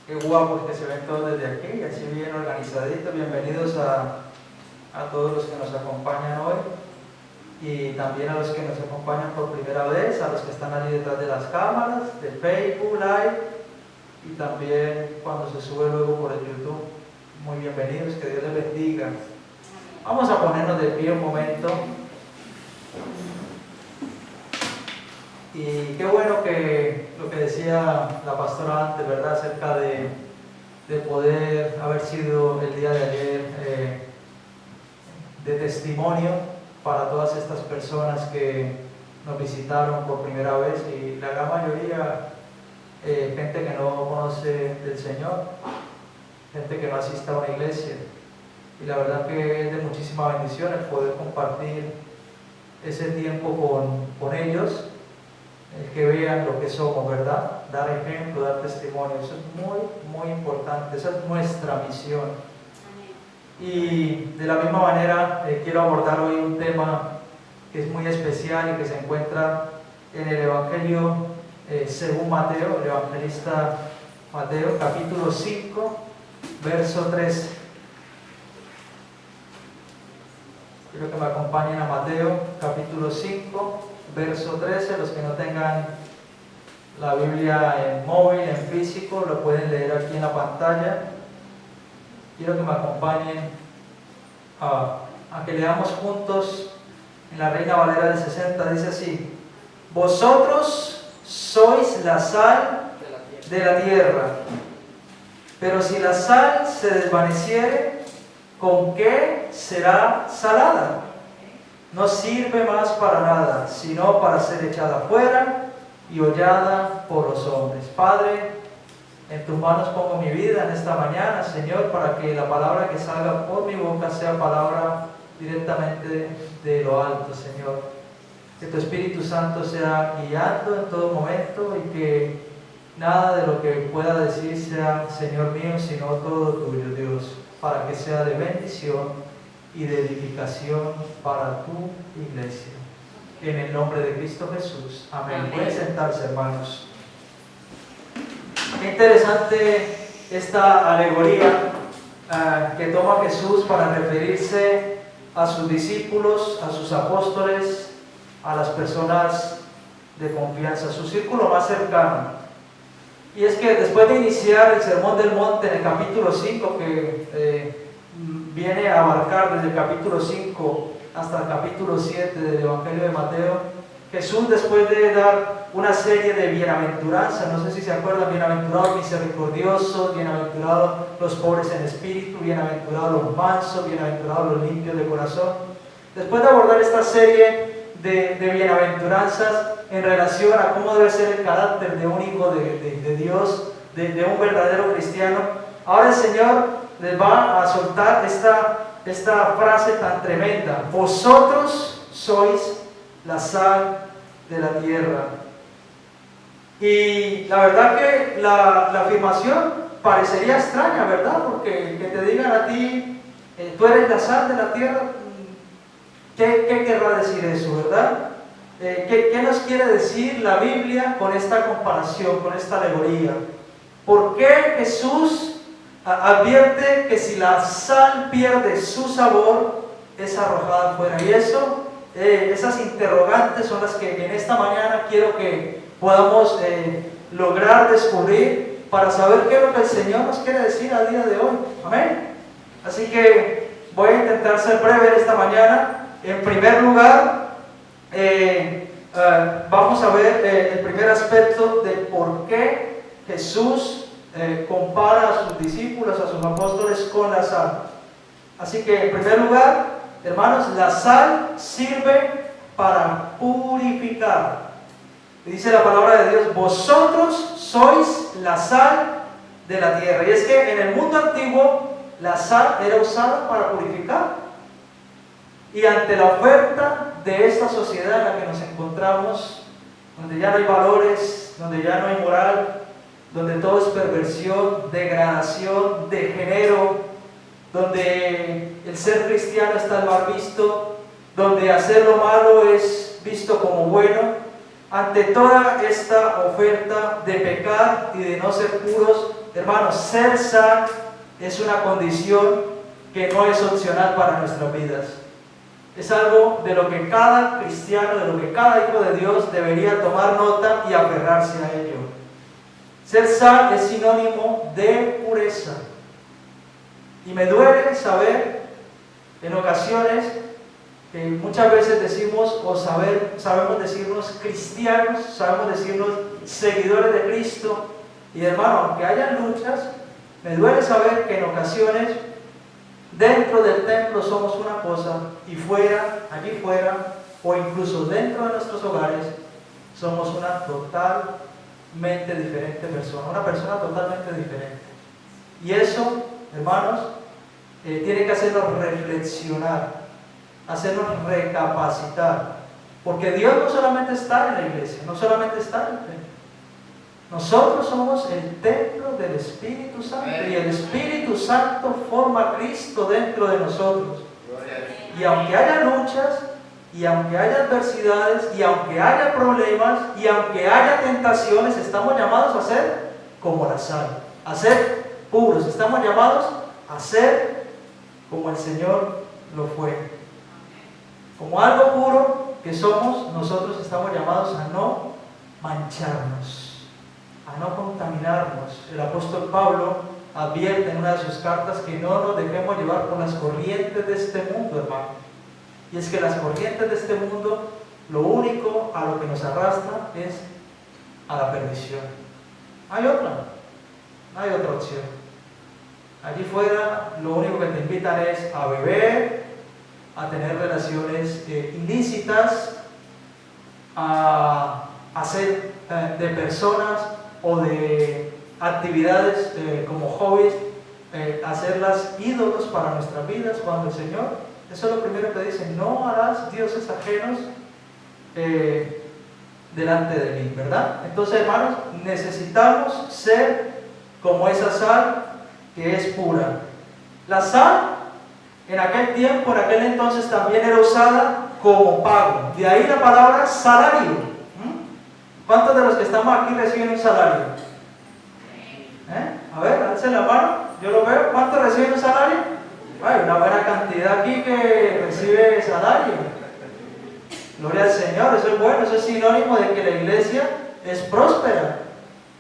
Qué guapos que se ven todos desde aquí, así bien organizaditos. Bienvenidos a todos los que nos acompañan hoy y también a los que nos acompañan por primera vez, a los que están allí detrás de las cámaras, de Facebook Live y también cuando se sube luego por el YouTube. Muy bienvenidos, que Dios les bendiga. Vamos a ponernos de pie un momento. Y qué bueno que lo que decía la pastora antes, ¿verdad? Acerca de poder haber sido el día de ayer de testimonio para todas estas personas que nos visitaron por primera vez y la gran mayoría gente que no conoce del Señor, gente que no asiste a una iglesia. Y la verdad que es de muchísima bendición el poder compartir ese tiempo con ellos. Que vean lo que somos, ¿verdad? Dar ejemplo, dar testimonio, eso es muy, muy importante, esa es nuestra misión. Y de la misma manera quiero abordar hoy un tema que es muy especial y que se encuentra en el Evangelio según Mateo, el evangelista Mateo, capítulo 5, verso 13. Quiero que me acompañen a Mateo, capítulo 5, verso 13, los que no tengan la Biblia en móvil, en físico, lo pueden leer aquí en la pantalla. Quiero que me acompañen a que leamos juntos en la Reina Valera del 60, dice así: vosotros sois la sal de la tierra, pero si la sal se desvaneciere, ¿con qué será salada? No sirve más para nada, sino para ser echada fuera y hollada por los hombres. Padre, en tus manos pongo mi vida en esta mañana, Señor, para que la palabra que salga por mi boca sea palabra directamente de lo alto, Señor. Que tu Espíritu Santo sea guiando en todo momento y que nada de lo que pueda decir sea, Señor mío, sino todo tuyo, Dios, para que sea de bendición y de edificación para tu iglesia. En el nombre de Cristo Jesús. Amén. Pueden sentarse, hermanos. Qué interesante esta alegoría que toma Jesús para referirse a sus discípulos, a sus apóstoles, a las personas de confianza, a su círculo más cercano. Y es que después de iniciar el Sermón del Monte en el capítulo 5, que viene a abarcar desde el capítulo 5 hasta el capítulo 7 del Evangelio de Mateo, Jesús, después de dar una serie de bienaventuranzas, no sé si se acuerdan: bienaventurados misericordiosos, bienaventurados los pobres en espíritu, bienaventurados los mansos, bienaventurados los limpios de corazón. Después de abordar esta serie de bienaventuranzas en relación a cómo debe ser el carácter de un hijo de Dios, de un verdadero cristiano, ahora el Señor les va a soltar esta frase tan tremenda: vosotros sois la sal de la tierra. Y la verdad que la afirmación parecería extraña, ¿verdad? Porque que te digan a ti, tú eres la sal de la tierra, ¿qué querrá decir eso, verdad? ¿Qué nos quiere decir la Biblia con esta comparación, con esta alegoría? ¿Por qué Jesús advierte que si la sal pierde su sabor, es arrojada fuera? Y eso, esas interrogantes son las que en esta mañana quiero que podamos lograr descubrir para saber qué es lo que el Señor nos quiere decir al día de hoy. Amén. Así que voy a intentar ser breve en esta mañana. En primer lugar, vamos a ver el primer aspecto de por qué Jesús compara a sus discípulos, a sus apóstoles con la sal. Así que en primer lugar, hermanos, la sal sirve para purificar. Dice la palabra de Dios: vosotros sois la sal de la tierra. Y es que en el mundo antiguo la sal era usada para purificar. Y ante la oferta de esta sociedad en la que nos encontramos, donde ya no hay valores, donde ya no hay moral, donde todo es perversión, degradación, degenero, donde el ser cristiano está mal visto, donde hacer lo malo es visto como bueno, ante toda esta oferta de pecar y de no ser puros, hermanos, ser sal es una condición que no es opcional para nuestras vidas. Es algo de lo que cada cristiano, de lo que cada hijo de Dios debería tomar nota y aferrarse a ello. Ser sal es sinónimo de pureza. Y me duele saber en ocasiones que muchas veces decimos o sabemos decirnos cristianos, sabemos decirnos seguidores de Cristo. Y hermano, aunque haya luchas, me duele saber que en ocasiones dentro del templo somos una cosa y fuera, allí fuera, o incluso dentro de nuestros hogares, somos una totalmente diferente persona, una persona totalmente diferente. Y eso, hermanos, tiene que hacernos reflexionar, hacernos recapacitar, porque Dios no solamente está en la iglesia, no solamente está en el templo. Nosotros somos el templo del Espíritu Santo y el Espíritu Santo forma a Cristo dentro de nosotros. Y aunque haya luchas, y aunque haya adversidades, y aunque haya problemas, y aunque haya tentaciones, estamos llamados a ser como la sal, a ser puros. Estamos llamados a ser como el Señor lo fue. Como algo puro que somos, nosotros estamos llamados a no mancharnos, a no contaminarnos. El apóstol Pablo advierte en una de sus cartas que no nos dejemos llevar por las corrientes de este mundo, hermano. Y es que las corrientes de este mundo, lo único a lo que nos arrastra es a la perdición. Hay otra opción. Allí fuera lo único que te invitan es a beber, a tener relaciones ilícitas, a hacer de personas o de actividades como hobbies, hacerlas ídolos para nuestras vidas, cuando el Señor, eso es lo primero que dice: no harás dioses ajenos delante de mí, ¿verdad? Entonces, hermanos, necesitamos ser como esa sal que es pura. La sal en aquel tiempo, en aquel entonces, también era usada como pago, de ahí la palabra salario. ¿Cuántos de los que estamos aquí reciben un salario? A ver, alcen la mano, yo lo veo. ¿Cuántos reciben un salario? Hay una buena cantidad aquí que recibe salario. Gloria al Señor, eso es bueno, eso es sinónimo de que la iglesia es próspera,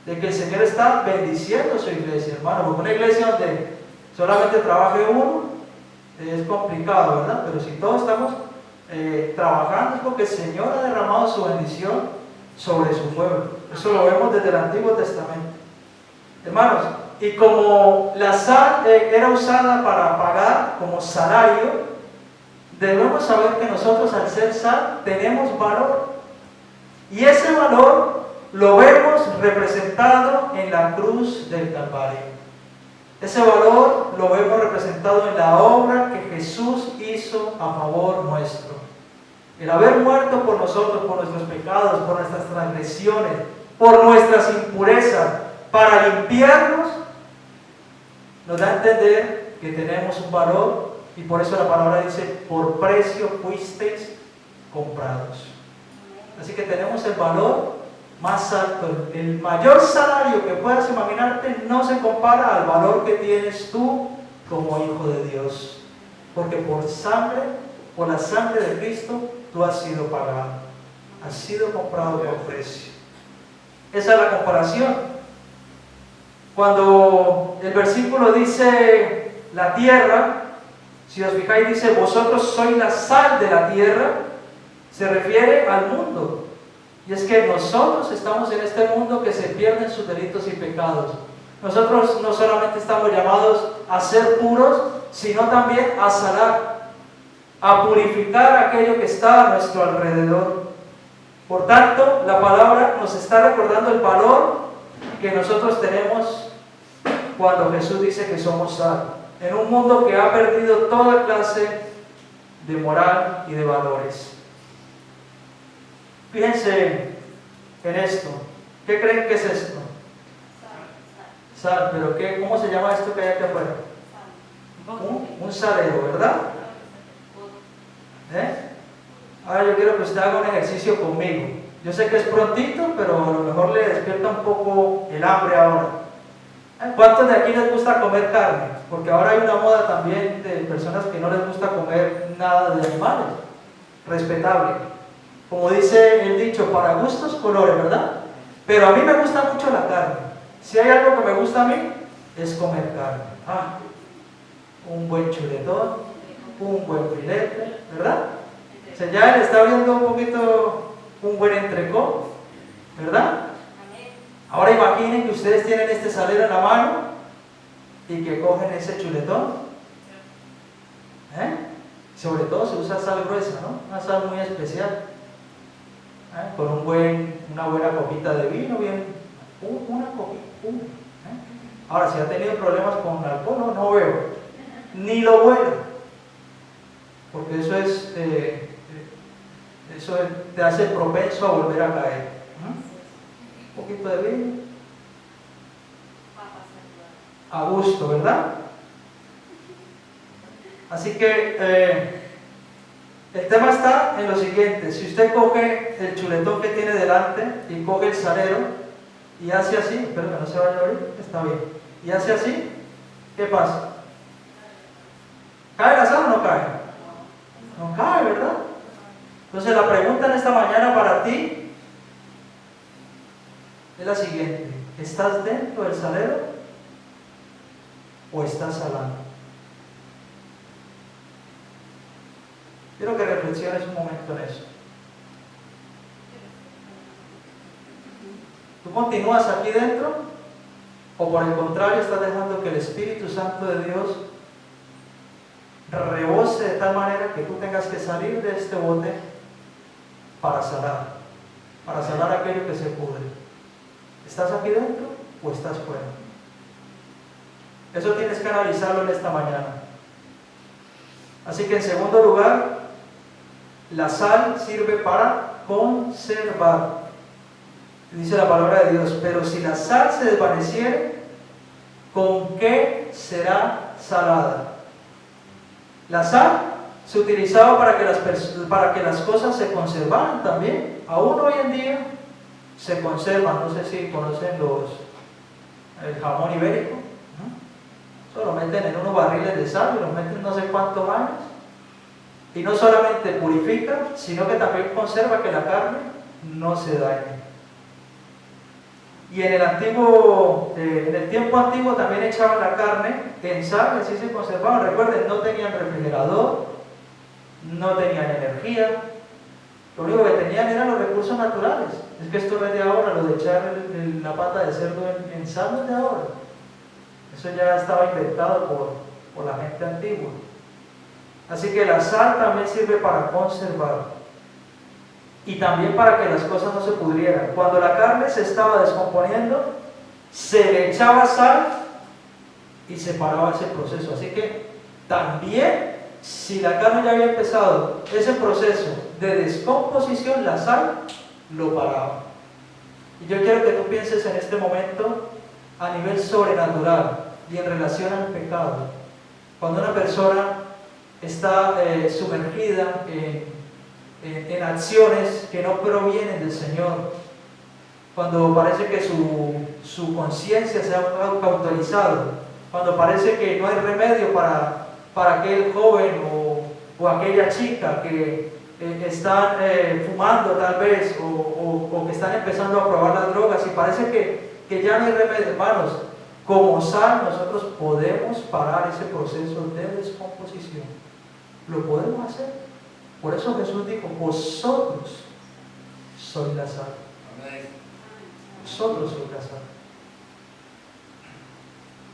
de que el Señor está bendiciendo su iglesia, hermano. Porque una iglesia donde solamente trabaje uno es complicado, ¿verdad? Pero si todos estamos trabajando, es porque el Señor ha derramado su bendición sobre su pueblo. Eso lo vemos desde el Antiguo Testamento, hermanos. Y como la sal era usada para pagar como salario, debemos saber que nosotros, al ser sal, tenemos valor. Y ese valor lo vemos representado en la cruz del Calvario. Ese valor lo vemos representado en la obra que Jesús hizo a favor nuestro. El haber muerto por nosotros, por nuestros pecados, por nuestras transgresiones, por nuestras impurezas, para limpiarnos, nos da a entender que tenemos un valor, y por eso la palabra dice: por precio fuisteis comprados. Así que tenemos el valor más alto. El mayor salario que puedas imaginarte no se compara al valor que tienes tú como hijo de Dios, porque por la sangre de Cristo, tú has sido pagado, has sido comprado por precio. Esa es la comparación. Cuando el versículo dice la tierra, si os fijáis, dice: vosotros sois la sal de la tierra, se refiere al mundo. Y es que nosotros estamos en este mundo que se pierde en sus delitos y pecados. Nosotros no solamente estamos llamados a ser puros, sino también a salar, a purificar aquello que está a nuestro alrededor. Por tanto, la palabra nos está recordando el valor que nosotros tenemos cuando Jesús dice que somos sal, en un mundo que ha perdido toda clase de moral y de valores. Fíjense en esto. ¿Qué creen que es esto? Sal. ¿Pero qué? ¿Cómo se llama esto que hay aquí afuera? Un salero, ¿verdad? Ahora yo quiero que usted haga un ejercicio conmigo. Yo sé que es prontito, pero a lo mejor le despierta un poco el hambre ahora. ¿Cuántos de aquí les gusta comer carne? Porque ahora hay una moda también de personas que no les gusta comer nada de animales. Respetable. Como dice el dicho, para gustos, colores, ¿verdad? Pero a mí me gusta mucho la carne. Si hay algo que me gusta a mí, es comer carne. Un buen chuletón, un buen filete, ¿verdad? O sea, ya le está viendo un poquito un buen entrecot, ¿verdad? Ahora imaginen que ustedes tienen este salero en la mano y que cogen ese chuletón. Sobre todo se usa sal gruesa, ¿no? Una sal muy especial. Con una buena copita de vino, bien, una copita. Ahora, si ha tenido problemas con alcohol, no veo, ni lo bueno, porque eso te hace propenso a volver a caer. Un poquito de vino, a gusto, ¿verdad? Así que el tema está en lo siguiente: si usted coge el chuletón que tiene delante y coge el salero y hace así, pero que no se vaya a abrir, está bien, y hace así, ¿qué pasa? ¿Cae la sal o no cae? No cae, ¿verdad? Entonces la pregunta en esta mañana para ti es la siguiente: ¿estás dentro del salero o estás salando? Quiero que reflexiones un momento en eso. ¿Tú continúas aquí dentro o por el contrario estás dejando que el Espíritu Santo de Dios rebose de tal manera que tú tengas que salir de este bote para salar aquello que se pudre? ¿Estás aquí dentro o estás fuera? Eso tienes que analizarlo en esta mañana. Así que en segundo lugar, la sal sirve para conservar. Dice la palabra de Dios: pero si la sal se desvaneciere, ¿con qué será salada? La sal se utilizaba para que las cosas se conservaran también. Aún hoy en día se conservan. No sé si conocen el jamón ibérico. Eso lo meten en unos barriles de sal y lo meten no sé cuántos años. Y no solamente purifica, sino que también conserva que la carne no se dañe. Y en el tiempo antiguo también echaban la carne en sal y así se conservaban. Recuerden, no tenían refrigerador, no tenían energía, lo único que tenían eran los recursos naturales. Es que esto no es de ahora, lo de echar la pata de cerdo en sal no es de ahora. Eso ya estaba inventado por la gente antigua. Así que la sal también sirve para conservar y también para que las cosas no se pudrieran. Cuando la carne se estaba descomponiendo, se le echaba sal y se paraba ese proceso. Así que también, si la carne ya había empezado ese proceso de descomposición, la sal lo paraba. Y yo quiero que tú pienses en este momento a nivel sobrenatural y en relación al pecado. Cuando una persona está sumergida en acciones que no provienen del Señor, cuando parece que su conciencia se ha cauterizado, cuando parece que no hay remedio para aquel joven o aquella chica que están fumando tal vez o que están empezando a probar las drogas y parece que ya no hay remedio, hermanos, como sal nosotros podemos parar ese proceso de descomposición. Lo podemos hacer. Por eso Jesús dijo: vosotros sois la sal. Vosotros sois la sal.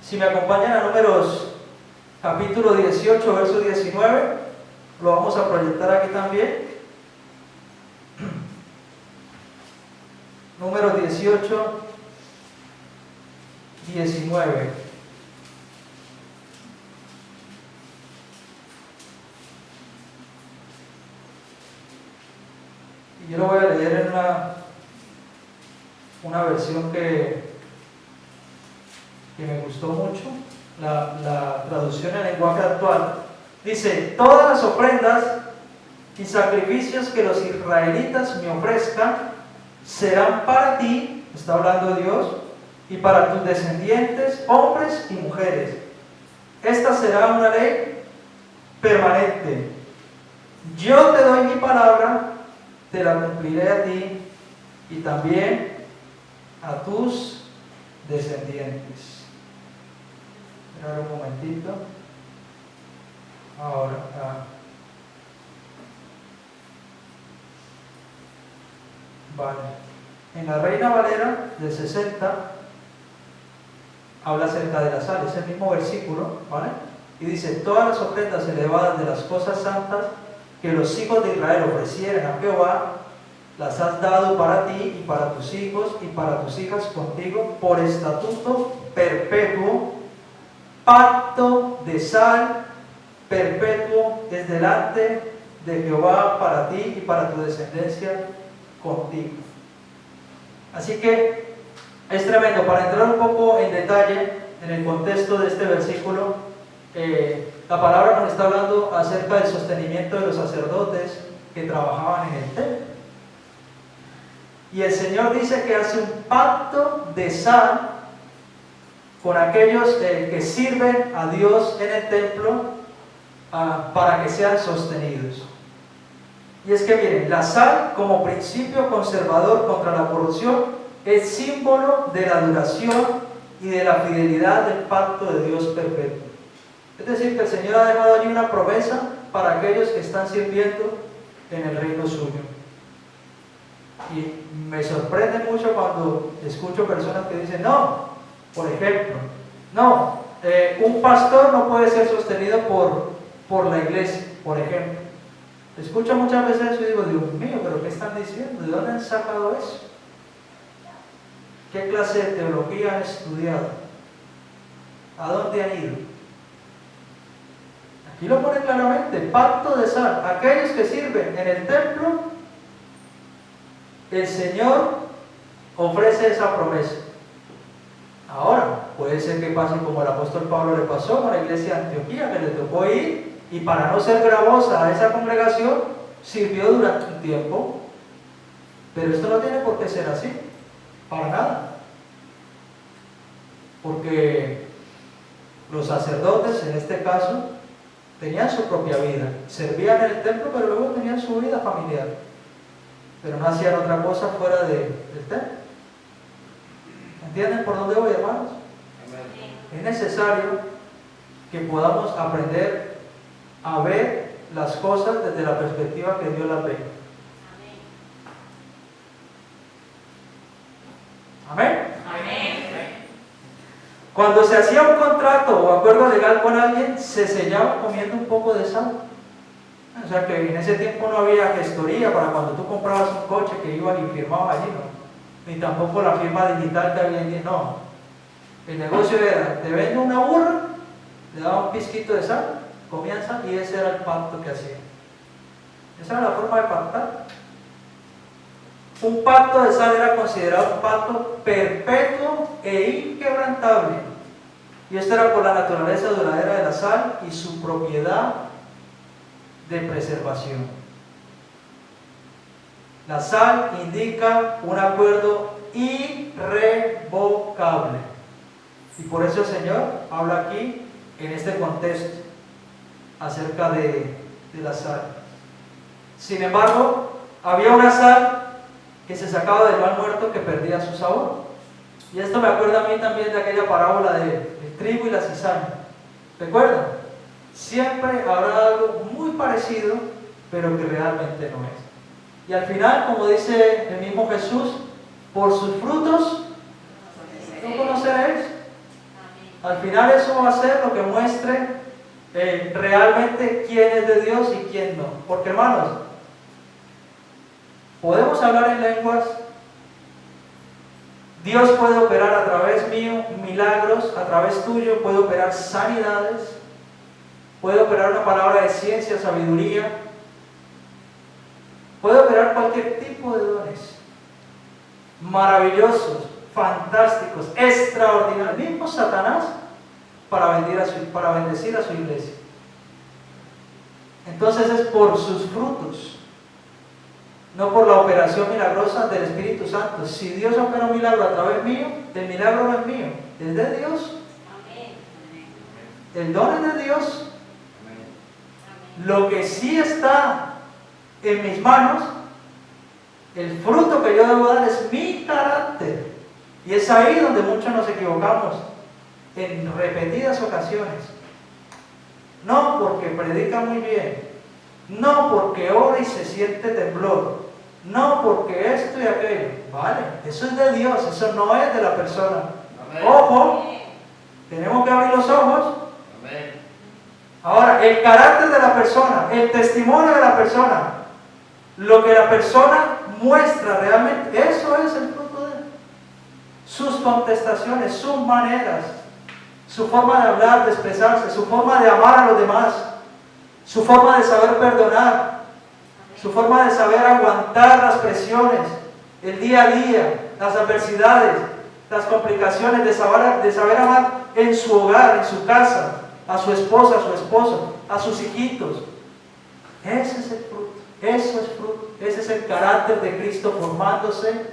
Si me acompañan a Números capítulo 18, verso 19, lo vamos a proyectar aquí también. Números 18, 19. Y yo lo voy a leer en una versión que me gustó mucho, la traducción en lenguaje actual. Dice: todas las ofrendas y sacrificios que los israelitas me ofrezcan serán para ti, está hablando Dios, y para tus descendientes, hombres y mujeres. Esta será una ley permanente. Yo te doy mi palabra, te la cumpliré a ti y también a tus descendientes. Esperar un momentito. Ahora, vale. En la Reina Valera del 60 habla acerca de la sal, es el mismo versículo, ¿vale? Y dice: todas las ofrendas elevadas de las cosas santas que los hijos de Israel ofrecieran a Jehová, las has dado para ti y para tus hijos y para tus hijas contigo por estatuto perpetuo, pacto de sal perpetuo es delante de Jehová para ti y para tu descendencia contigo. Así que es tremendo. Para entrar un poco en detalle en el contexto de este versículo, la palabra nos está hablando acerca del sostenimiento de los sacerdotes que trabajaban en el templo. Y el Señor dice que hace un pacto de sal con aquellos que sirven a Dios en el templo para que sean sostenidos. Y es que miren, la sal como principio conservador contra la corrupción es símbolo de la duración y de la fidelidad del pacto de Dios perpetuo. Es decir, que el Señor ha dejado allí una promesa para aquellos que están sirviendo en el reino suyo. Y me sorprende mucho cuando escucho personas que dicen: no, por ejemplo, no, un pastor no puede ser sostenido por la iglesia, por ejemplo. Escucho muchas veces eso y digo: Dios mío, ¿pero qué están diciendo? ¿De dónde han sacado eso? ¿Qué clase de teología han estudiado? ¿A dónde han ido? Aquí lo pone claramente: pacto de sal. Aquellos que sirven en el templo, el Señor ofrece esa promesa. Ahora, puede ser que pase como el apóstol Pablo le pasó con la iglesia de Antioquía, que le tocó ir y, para no ser gravosa a esa congregación, sirvió durante un tiempo. Pero esto no tiene por qué ser así, para nada. Porque los sacerdotes, en este caso, tenían su propia vida, servían en el templo, pero luego tenían su vida familiar, pero no hacían otra cosa fuera del templo. ¿Entienden por dónde voy, hermanos? Es necesario que podamos aprender a ver las cosas desde la perspectiva que Dios las ve. Amén. Cuando se hacía un contrato o acuerdo legal con alguien, se sellaba comiendo un poco de sal. O sea que en ese tiempo no había gestoría para cuando tú comprabas un coche que ibas y firmabas allí, ¿no? Ni tampoco la firma digital que había en día, no. El negocio era: te vendo una burra, le daba un pizquito de sal, comían sal, y ese era el pacto que hacían. Esa era la forma de pactar. Un pacto de sal era considerado un pacto perpetuo e inquebrantable. Y esto era por la naturaleza duradera de la sal y su propiedad de preservación. La sal indica un acuerdo irrevocable. Y por eso el Señor habla aquí, en este contexto, acerca de la sal. Sin embargo, había una sal que se sacaba del mal muerto que perdía su sabor. Y esto me acuerda a mí también de aquella parábola del trigo y la cizaña. ¿Recuerdan? Siempre habrá algo muy parecido, pero que realmente no es. Y al final, como dice el mismo Jesús, por sus frutos no conoceréis. Al final eso va a ser lo que muestre realmente quién es de Dios y quién no. Porque, hermanos, podemos hablar en lenguas, Dios puede operar a través mío milagros, a través tuyo puede operar sanidades, puede operar una palabra de ciencia, sabiduría, puede operar cualquier tipo de dones maravillosos, fantásticos, extraordinarios. Mismo Satanás para bendecir a su iglesia. Entonces es por sus frutos. no por la operación milagrosa del Espíritu Santo. Si Dios opera un milagro a través mío, el milagro no es mío, es de Dios. El don es de Dios. Lo que sí está en mis manos, el fruto que yo debo dar es mi carácter. Y es ahí donde muchos nos equivocamos en repetidas ocasiones. No porque predica muy bien, no porque ora y se siente temblor, no porque esto y aquello. Vale, eso es de Dios, eso no es de la persona. Amén. Ojo, tenemos que abrir los ojos. Amén. Ahora, el carácter de la persona, el testimonio de la persona, lo que la persona muestra realmente, eso es el fruto de él. Sus contestaciones, sus maneras, su forma de hablar, de expresarse, su forma de amar a los demás, su forma de saber perdonar, su forma de saber aguantar las presiones, el día a día, las adversidades, las complicaciones, de saber amar en su hogar, en su casa, a su esposa, a su esposo, a sus hijitos. Ese es el fruto, eso es fruto, ese es el carácter de Cristo formándose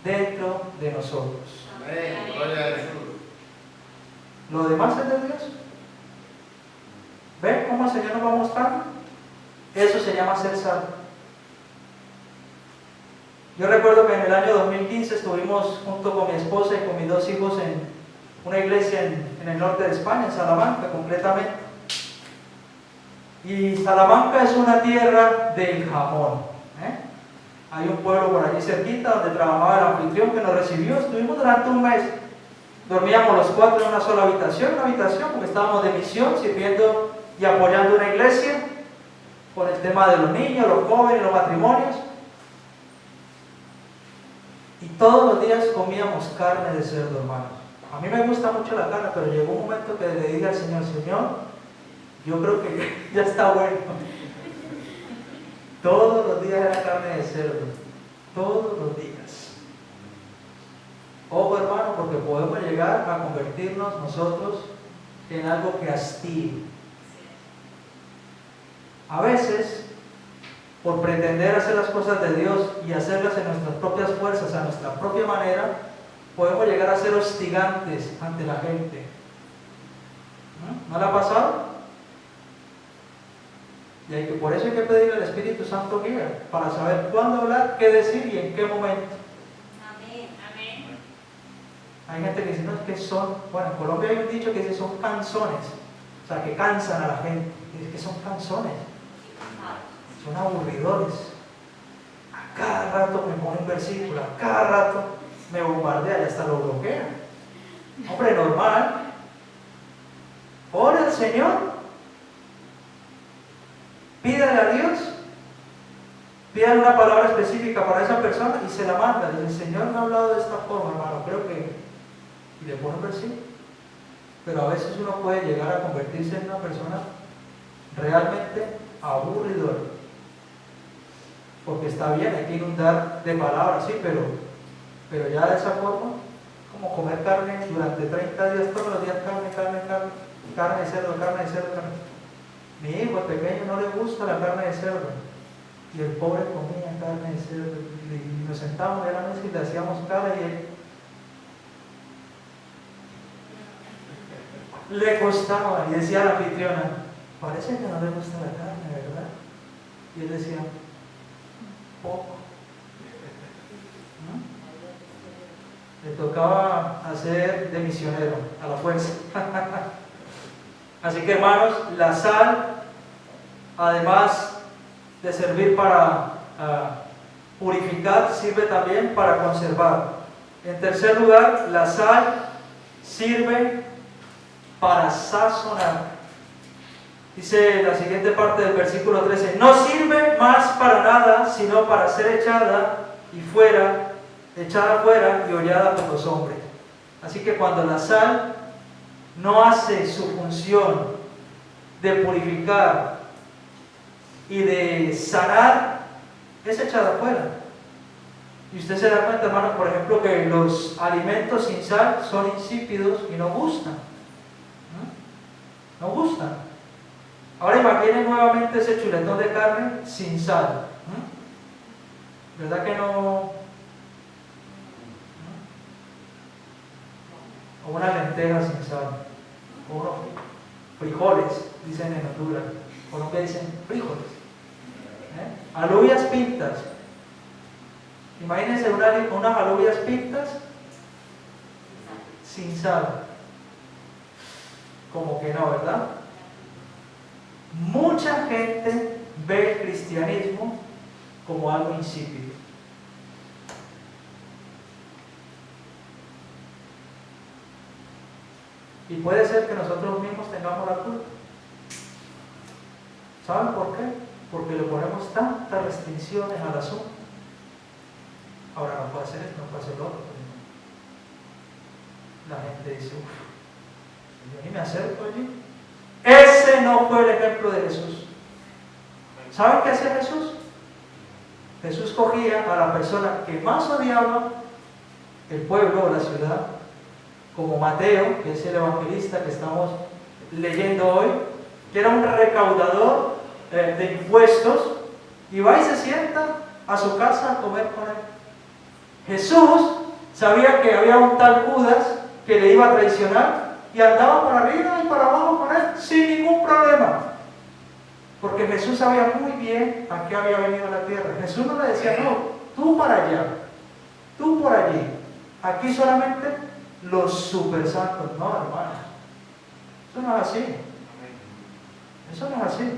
dentro de nosotros. Amén. Gloria a Jesús. Lo demás es de Dios. ¿Ven cómo el Señor nos va mostrando? Eso se llama ser salvo. Yo recuerdo que en el año 2015 estuvimos junto con mi esposa y con mis dos hijos en una iglesia en el norte de España, en Salamanca concretamente. Y Salamanca es una tierra del jamón. Hay un pueblo por allí cerquita donde trabajaba el anfitrión que nos recibió. Estuvimos durante un mes. Dormíamos los cuatro en una sola habitación, porque estábamos de misión, sirviendo y apoyando una iglesia por el tema de los niños, los jóvenes, los matrimonios. Y todos los días comíamos carne de cerdo, hermanos. A mí me gusta mucho la carne, pero llegó un momento que le dije al Señor, Señor, yo creo que ya está bueno. Todos los días era carne de cerdo, todos los días. Ojo, hermano, porque podemos llegar a convertirnos nosotros en algo que hastíe. A veces, por pretender hacer las cosas de Dios y hacerlas en nuestras propias fuerzas, a nuestra propia manera, podemos llegar a ser hostigantes ante la gente. ¿No le ha pasado? Y por eso hay que pedirle al Espíritu Santo guía, para saber cuándo hablar, qué decir y en qué momento. Amén, amén. Hay gente que dice, no, es que son, bueno, en Colombia hay un dicho que dice son canzones, o sea, que cansan a la gente. Y es que son canzones, son aburridores. A cada rato me pone un versículo, a cada rato me bombardea y hasta lo bloquea. Hombre, normal. Ore al Señor. Pídale a Dios, pídale una palabra específica para esa persona y se la manda. Dice, el Señor me ha hablado de esta forma, hermano, creo que... Y le pone un versículo. Pero a veces uno puede llegar a convertirse en una persona realmente aburridora. Porque está bien, hay que inundar de palabras, sí, pero ya de esa forma, como comer carne durante 30 días, todos los días carne de cerdo, carne de cerdo. Mi hijo, el pequeño, no le gusta la carne de cerdo. Y el pobre comía carne de cerdo. Y nos sentamos en la mesa y le hacíamos cara y él le costaba. Y decía a la anfitriona, parece que no le gusta la carne, ¿verdad? Y él decía, poco. ¿No? Le tocaba hacer de misionero a la fuerza. Así que, hermanos, la sal, además de servir para purificar, sirve también para conservar. En tercer lugar, la sal sirve para sazonar. Dice la siguiente parte del versículo 13, no sirve más para nada, sino para ser echada fuera y hollada por los hombres. Así que cuando la sal no hace su función de purificar y de sanar, es echada afuera. Y usted se da cuenta, hermano, por ejemplo, que los alimentos sin sal son insípidos y no gustan. No gustan. Ahora imaginen nuevamente ese chuletón de carne sin sal. ¿Verdad que no? O una lenteja sin sal, o unos frijoles, dicen en Honduras. Colombia dicen frijoles. Alubias pintas. Imagínense unas alubias pintas sin sal. Como que no, ¿verdad? Mucha gente ve el cristianismo como algo insípido. Y puede ser que nosotros mismos tengamos la culpa. ¿Saben por qué? Porque le ponemos tantas restricciones al asunto. Ahora no puede hacer esto, no puede hacer lo otro. La gente dice, uff, yo ni me acerco allí. Ese no fue el ejemplo de Jesús. ¿Saben qué hacía Jesús? Jesús cogía a la persona que más odiaba el pueblo o la ciudad, como Mateo, que es el evangelista que estamos leyendo hoy, que era un recaudador de impuestos, y va y se sienta a su casa a comer con él. Jesús sabía que había un tal Judas que le iba a traicionar y andaba por arriba y por abajo con él sin ningún problema, porque Jesús sabía muy bien a qué había venido a la tierra. Jesús no le decía, no, tú para allá, tú por allí, aquí solamente los super santos. No, hermanos, eso no es así. Eso no es así.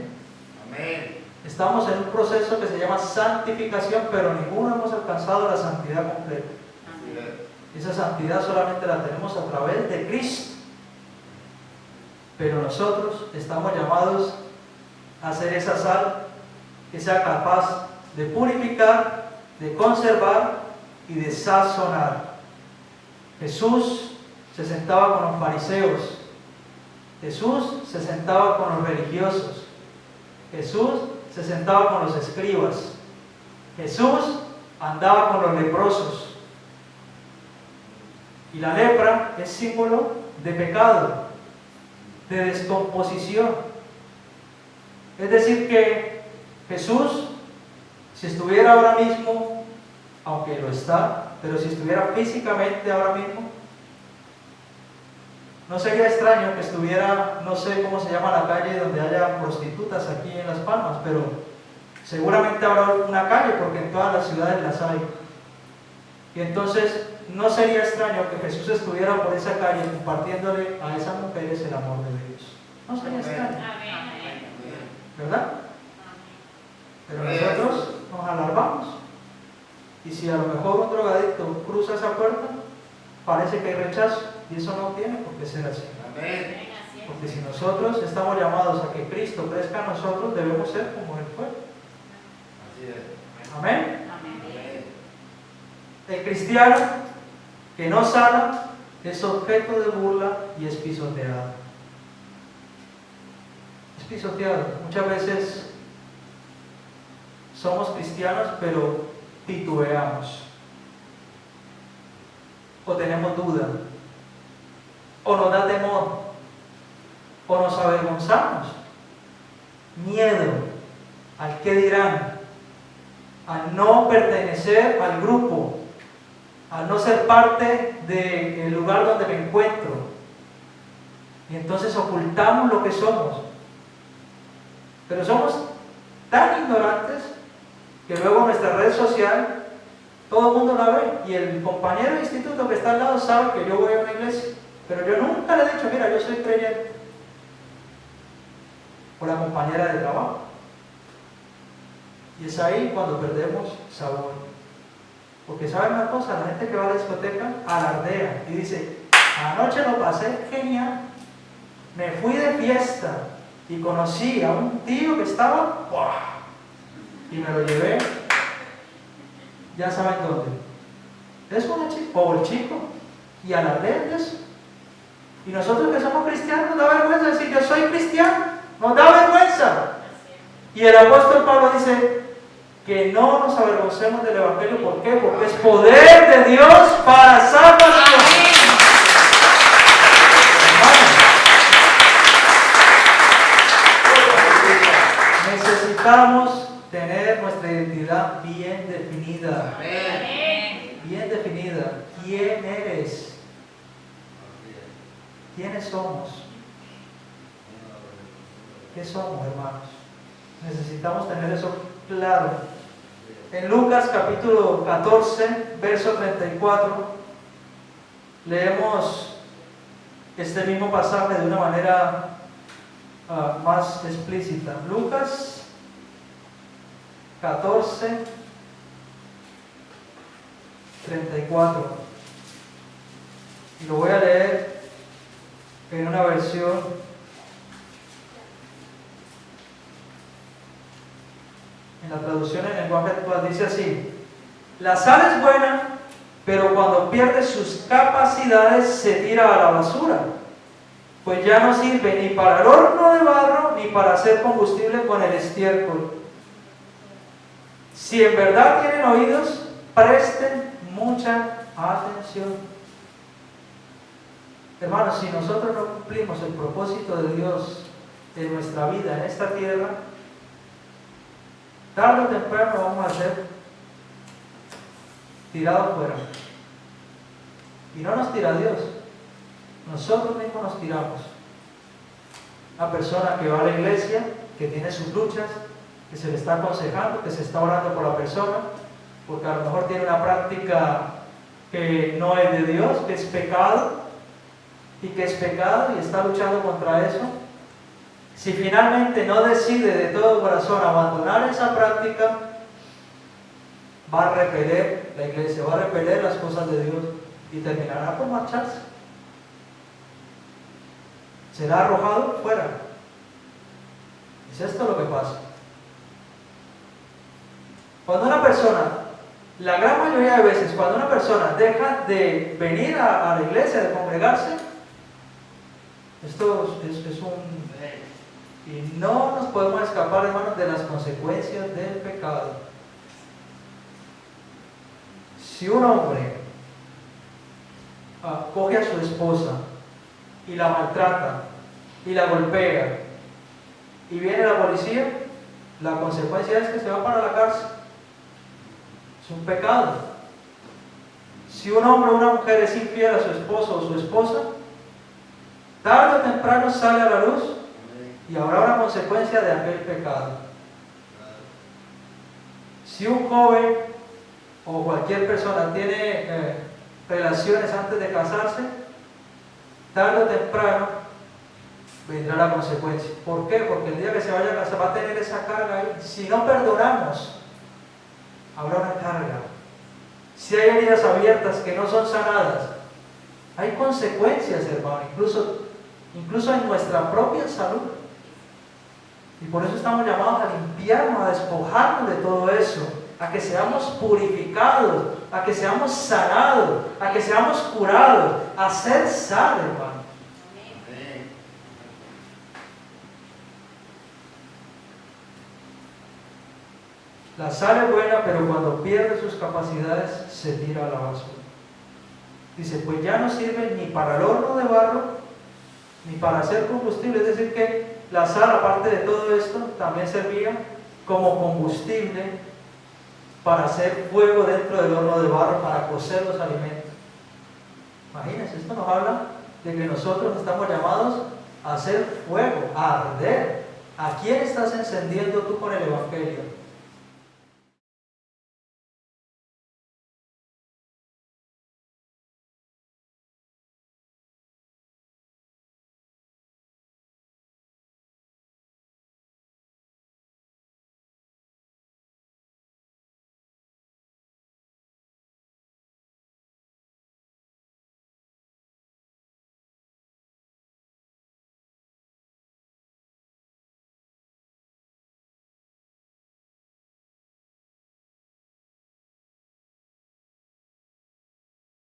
Estamos en un proceso que se llama santificación, pero ninguno hemos alcanzado la santidad completa. Esa santidad solamente la tenemos a través de Cristo. Pero nosotros estamos llamados a ser esa sal que sea capaz de purificar, de conservar y de sazonar. Jesús se sentaba con los fariseos. Jesús se sentaba con los religiosos. Jesús se sentaba con los escribas. Jesús andaba con los leprosos. Y la lepra es símbolo de pecado, de descomposición. Es decir que Jesús, si estuviera ahora mismo, aunque lo está, pero si estuviera físicamente ahora mismo, no sería extraño que estuviera, no sé cómo se llama la calle donde haya prostitutas aquí en Las Palmas, pero seguramente habrá una calle porque en todas las ciudades las hay. Y entonces no sería extraño que Jesús estuviera por esa calle compartiéndole a esas mujeres el amor de Dios. No sería extraño, ¿verdad? Pero nosotros nos alarmamos. Y si a lo mejor un drogadicto cruza esa puerta, parece que hay rechazo. Y eso no tiene por qué ser así. Porque si nosotros estamos llamados a que Cristo crezca en nosotros, debemos ser como Él fue. Amén. El cristiano que no sana es objeto de burla y es pisoteado. Es pisoteado. Muchas veces somos cristianos, pero titubeamos. O tenemos duda. O nos da temor. O nos avergonzamos. Miedo al qué dirán. Al no pertenecer al grupo. Al no ser parte del lugar donde me encuentro. Y entonces ocultamos lo que somos. Pero somos tan ignorantes que luego nuestra red social todo el mundo la ve. Y el compañero de instituto que está al lado sabe que yo voy a una iglesia. Pero yo nunca le he dicho, mira, yo soy creyente. O la compañera de trabajo. Y es ahí cuando perdemos sabor. Porque ¿saben una cosa? La gente que va a la discoteca alardea y dice, anoche lo pasé genial, me fui de fiesta y conocí a un tío que estaba, ¡buah! Y me lo llevé, ya saben dónde. Es una chica, o el chico, y alardean de eso. Y nosotros que somos cristianos nos da vergüenza decir, yo soy cristiano, nos da vergüenza. Y el apóstol Pablo dice, que no nos avergoncemos del Evangelio. ¿Por qué? Porque es poder de Dios para salvación. Necesitamos tener nuestra identidad bien definida definida. Amén. Bien definida. ¿Quién eres? ¿Quiénes somos? ¿Qué somos, hermanos? Necesitamos tener eso claro. En Lucas capítulo 14, verso 34, leemos este mismo pasaje de una manera más explícita. Lucas 14, 34. Y lo voy a leer en una versión en la traducción en lenguaje actual. Dice así: la sal es buena, pero cuando pierde sus capacidades se tira a la basura, pues ya no sirve ni para el horno de barro ni para hacer combustible con el estiércol. Si en verdad tienen oídos, presten mucha atención. Hermanos, si nosotros no cumplimos el propósito de Dios en nuestra vida, en esta tierra, tarde o temprano vamos a ser tirados fuera. Y no nos tira Dios, nosotros mismos nos tiramos. Una persona que va a la iglesia, que tiene sus luchas, que se le está aconsejando, que se está orando por la persona, porque a lo mejor tiene una práctica que no es de Dios, que es pecado, y está luchando contra eso. Si finalmente no decide de todo corazón abandonar esa práctica, va a repeler la iglesia, va a repeler las cosas de Dios y terminará por marcharse. Será arrojado fuera. Es esto lo que pasa. Cuando una persona, la gran mayoría de veces, cuando una persona deja de venir a la iglesia, de congregarse, esto es un... Y no nos podemos escapar, hermanos, de las consecuencias del pecado. Si un hombre coge a su esposa y la maltrata y la golpea y viene la policía, la consecuencia es que se va para la cárcel. Es un pecado. Si un hombre o una mujer es infiel a su esposo o su esposa, tarde o temprano sale a la luz y habrá una consecuencia de aquel pecado. Si un joven o cualquier persona tiene relaciones antes de casarse, tarde o temprano vendrá la consecuencia. ¿Por qué? Porque el día que se vaya a casar va a tener esa carga ahí. Si no perdonamos, habrá una carga. Si hay heridas abiertas que no son sanadas, hay consecuencias, hermano, incluso en nuestra propia salud. Y por eso estamos llamados a limpiarnos, a despojarnos de todo eso, a que seamos purificados, a que seamos sanados, a que seamos curados, a ser sal, hermano. Amén. La sal es buena, pero cuando pierde sus capacidades se tira a la basura. Dice, pues ya no sirve ni para el horno de barro, ni para hacer combustible. Es decir que la sal, aparte de todo esto, también servía como combustible para hacer fuego dentro del horno de barro, para cocer los alimentos. Imagínense, esto nos habla de que nosotros estamos llamados a hacer fuego, a arder. ¿A quién estás encendiendo tú con el Evangelio?